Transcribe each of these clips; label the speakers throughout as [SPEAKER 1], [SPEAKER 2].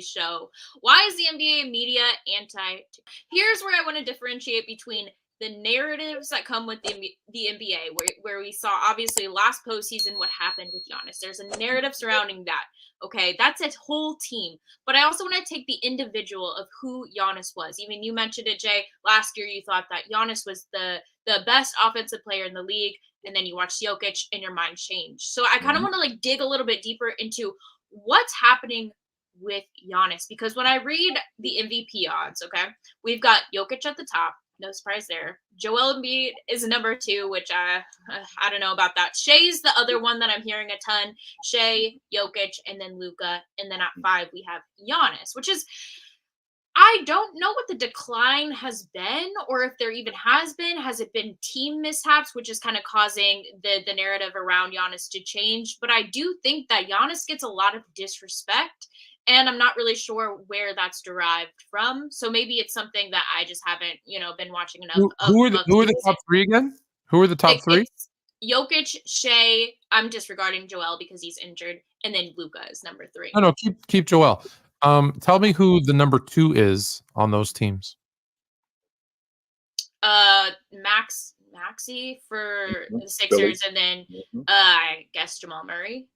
[SPEAKER 1] show. Why is the NBA media anti? Here's where I want to differentiate between the narratives that come with the NBA, where we saw obviously last postseason what happened with Giannis. There's a narrative surrounding that. Okay, that's a whole team. But I also want to take the individual of who Giannis was. Even you mentioned it, Jay. Last year you thought that Giannis was the best offensive player in the league, and then you watched Jokic and your mind changed. So I kind of want to like dig a little bit deeper into what's happening with Giannis, because when I read the MVP odds, okay, we've got Jokic at the top. No surprise there. Joel Embiid is number 2, which I don't know about that. Shea's the other one that I'm hearing a ton. Shea, Jokic, and then Luka. And then at 5, we have Giannis, which is, I don't know what the decline has been, or if there even has been. Has it been team mishaps, which is kind of causing the narrative around Giannis to change? But I do think that Giannis gets a lot of disrespect, and I'm not really sure where that's derived from. So maybe it's something that I just haven't, been watching enough.
[SPEAKER 2] Who are the top 3 again? Who are the top 3?
[SPEAKER 1] Jokic, Shea. I'm disregarding Joel because he's injured, and then Luka is number 3.
[SPEAKER 2] No, keep Joel. Tell me who the number 2 is on those teams.
[SPEAKER 1] Maxey for the Sixers, and then I guess Jamal Murray.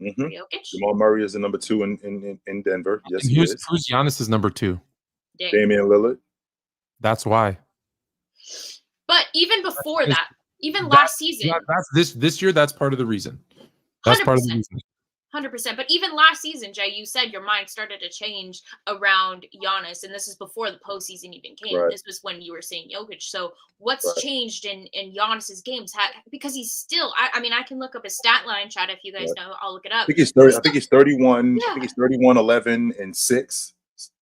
[SPEAKER 3] Jamal Murray is the number 2 in Denver. Yes,
[SPEAKER 2] who's Giannis's number 2?
[SPEAKER 3] Damian Lillard.
[SPEAKER 2] That's why.
[SPEAKER 1] But even before that, even last season,
[SPEAKER 2] that's this year. That's part of the reason. That's
[SPEAKER 1] 100%.
[SPEAKER 2] Part of the reason.
[SPEAKER 1] 100%. But even last season, Jay, you said your mind started to change around Giannis, and this is before the postseason even came. Right. This was when you were saying Jokic. So what's changed in Giannis's games? Because he's still, I mean, I can look up his stat line, chat, if you guys know. I'll look it up.
[SPEAKER 3] I think he's 30. I think he's 31. Yeah. I think he's 31, 11, and 6.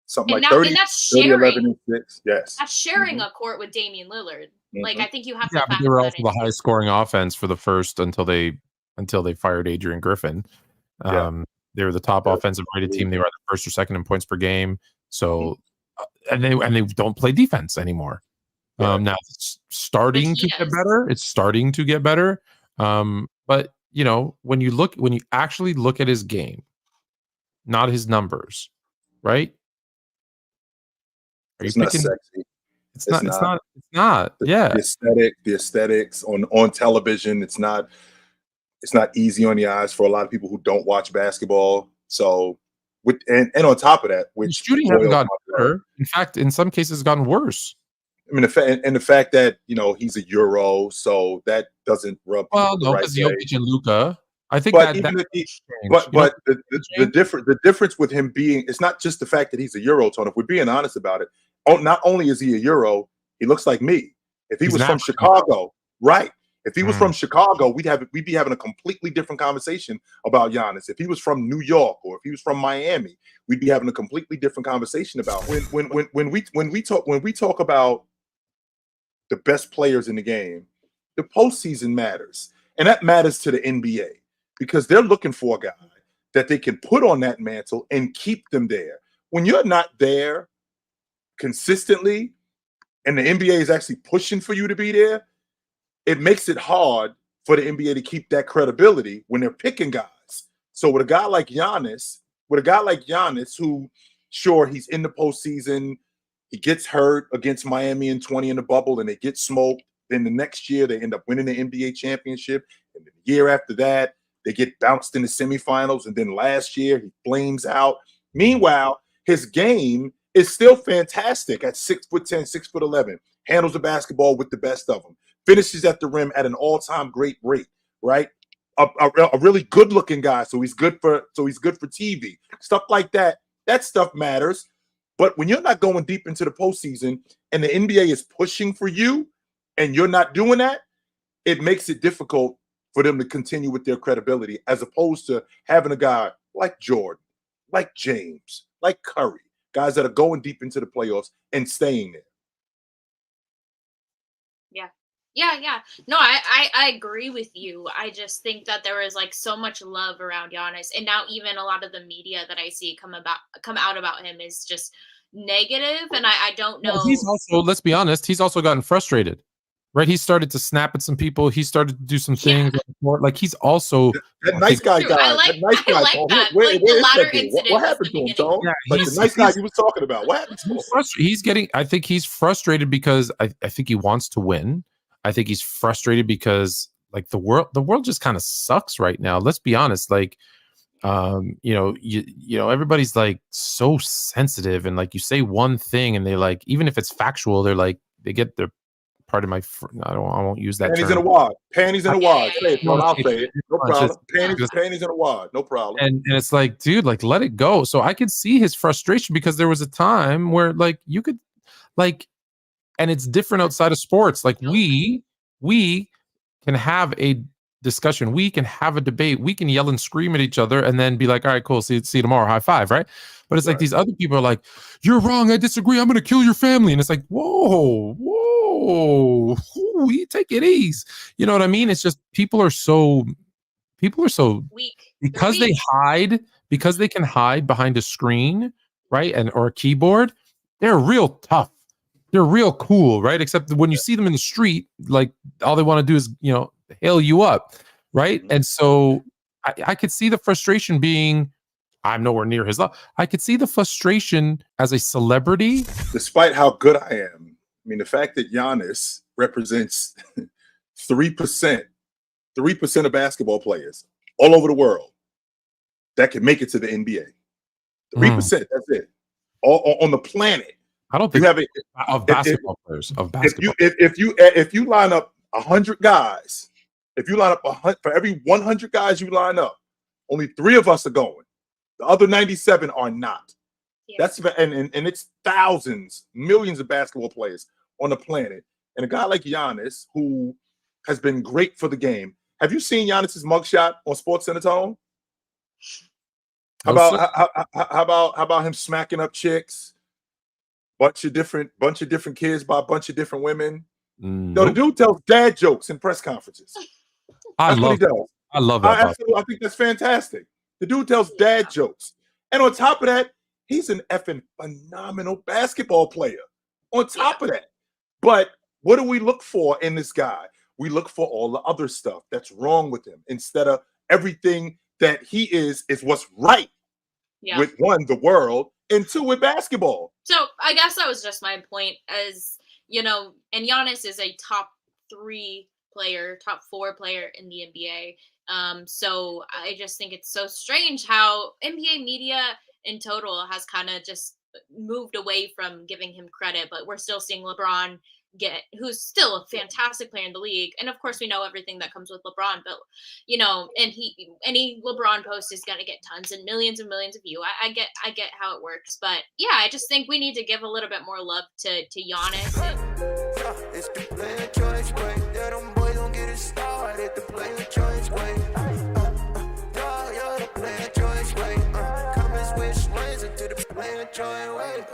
[SPEAKER 3] Something
[SPEAKER 1] and
[SPEAKER 3] like 30.
[SPEAKER 1] And that's sharing.
[SPEAKER 3] 30, 11, and 6. Yes.
[SPEAKER 1] That's sharing a court with Damian Lillard. Like, I think you have to.
[SPEAKER 2] Yeah, but they were also the highest scoring offense for the first until they fired Adrian Griffin. They were the top offensive rated team. They were the first or second in points per game. So, and they don't play defense anymore. Now it's starting to get better. It's starting to get better. But when you actually look at his game, not his numbers, right?
[SPEAKER 3] It's not sexy.
[SPEAKER 2] It's not. Yeah.
[SPEAKER 3] The aesthetics on television. It's not easy on the eyes for a lot of people who don't watch basketball. So, and on top of that, which
[SPEAKER 2] shooting hasn't gotten better. In fact, in some cases, it's gotten worse.
[SPEAKER 3] I mean, the fact that he's a Euro, so that doesn't rub.
[SPEAKER 2] Well, no, because Jokic and Luka. I think
[SPEAKER 3] but the difference with him being, it's not just the fact that he's a Euro, Tony. If we're being honest about it, not only is he a Euro, he looks like me. If he was from Chicago, right? If he was from Chicago, we'd be having a completely different conversation about Giannis. If he was from New York or if he was from Miami, we'd be having a completely different conversation about when we talk about the best players in the game. The postseason matters, and that matters to the NBA because they're looking for a guy that they can put on that mantle and keep them there. When you're not there consistently, and the NBA is actually pushing for you to be there, it makes it hard for the NBA to keep that credibility when they're picking guys. So with a guy like Giannis, who, sure, he's in the postseason, he gets hurt against Miami in 20 in the bubble, and they get smoked. Then the next year, they end up winning the NBA championship. And the year after that, they get bounced in the semifinals. And then last year, he flames out. Meanwhile, his game is still fantastic at 6'10", 6'11", handles the basketball with the best of them. Finishes at the rim at an all-time great rate, right? A really good-looking guy, so he's good for TV. Stuff like that. That stuff matters. But when you're not going deep into the postseason and the NBA is pushing for you and you're not doing that, it makes it difficult for them to continue with their credibility, as opposed to having a guy like Jordan, like James, like Curry, guys that are going deep into the playoffs and staying there.
[SPEAKER 1] Yeah. No, I agree with you. I just think that there is like so much love around Giannis, and now even a lot of the media that I see come out about him is just negative, and I don't know.
[SPEAKER 2] Well, he's also, let's be honest, he's also gotten frustrated, right? He started to snap at some people. He started to do some things. Like he's also
[SPEAKER 3] that nice guy
[SPEAKER 1] True.
[SPEAKER 3] guy.
[SPEAKER 1] I like
[SPEAKER 3] that nice guy.
[SPEAKER 1] that.
[SPEAKER 3] Where
[SPEAKER 1] Like the
[SPEAKER 3] is
[SPEAKER 1] latter
[SPEAKER 3] that dude?
[SPEAKER 1] incident.
[SPEAKER 3] What
[SPEAKER 1] was
[SPEAKER 3] happened
[SPEAKER 1] the
[SPEAKER 3] to him,
[SPEAKER 1] beginning.
[SPEAKER 3] Tone?
[SPEAKER 2] Yeah,
[SPEAKER 3] Like the nice guy you was talking about. What happened to him?
[SPEAKER 2] He's getting. I think he's frustrated because I think he wants to win. I think he's frustrated because like the world just kind of sucks right now. Let's be honest. Like, you know, everybody's like so sensitive, and like you say one thing, and they like, even if it's factual, they're like, they get their part of my. I won't use that
[SPEAKER 3] Panties
[SPEAKER 2] term.
[SPEAKER 3] in a wad. Panties in a wad. Say it, Tone. I'll
[SPEAKER 2] Yeah.
[SPEAKER 3] say it. No problem. Panties in a wad. No problem.
[SPEAKER 2] And it's like, dude, like let it go. So I could see his frustration because there was a time where like you could like, and it's different outside of sports. Like we can have a discussion, we can have a debate, we can yell and scream at each other and then be like, all right, cool, see you tomorrow, high five, right? But it's like these other people are like, you're wrong, I disagree, I'm gonna kill your family. And it's like, whoa, we take it easy. You know what I mean? It's just people are so
[SPEAKER 1] weak
[SPEAKER 2] because they hide, because they can hide behind a screen, right? And or a keyboard, they're real tough. They're real cool, right? Except when you see them in the street, like all they want to do is, you know, hail you up, right? And so I could see the frustration being, I'm nowhere near his level. I could see the frustration as a celebrity.
[SPEAKER 3] Despite how good I am, I mean, the fact that Giannis represents 3% of basketball players all over the world that can make it to the NBA. 3%, that's it. All on the planet.
[SPEAKER 2] I don't think
[SPEAKER 3] you have it
[SPEAKER 2] of basketball players. Of basketball.
[SPEAKER 3] If you line up 100 guys, if you line up 100 for every 100 guys you line up, only 3 of us are going. The other 97 are not. Yeah. That's and it's thousands, millions of basketball players on the planet. And a guy like Giannis, who has been great for the game. Have you seen Giannis's mugshot on SportsCenter, Tone? How about him smacking up chicks? Bunch of different kids by a bunch of different women. No, the dude tells dad jokes in press conferences. That's what he does.
[SPEAKER 2] I love that.
[SPEAKER 3] I think that's fantastic. The dude tells dad jokes. And on top of that, he's an effing phenomenal basketball player. On top of that. But what do we look for in this guy? We look for all the other stuff that's wrong with him instead of everything that he is what's right with, one, the world, and 2, with basketball.
[SPEAKER 1] So I guess that was just my point, as you know, and Giannis is a top 3 player, top 4 player in the NBA. So I just think it's so strange how NBA media in total has kind of just moved away from giving him credit, but we're still seeing LeBron who's still a fantastic player in the league. And of course we know everything that comes with LeBron, but you know, and any LeBron post is going to get tons and millions of views. I get how it works, but yeah, I just think we need to give a little bit more love to Giannis. It's the player choice way. Yeah, them boys don't get it started. The player choice way. Yeah, the player choice way. Come and switch lanes into the player choice way.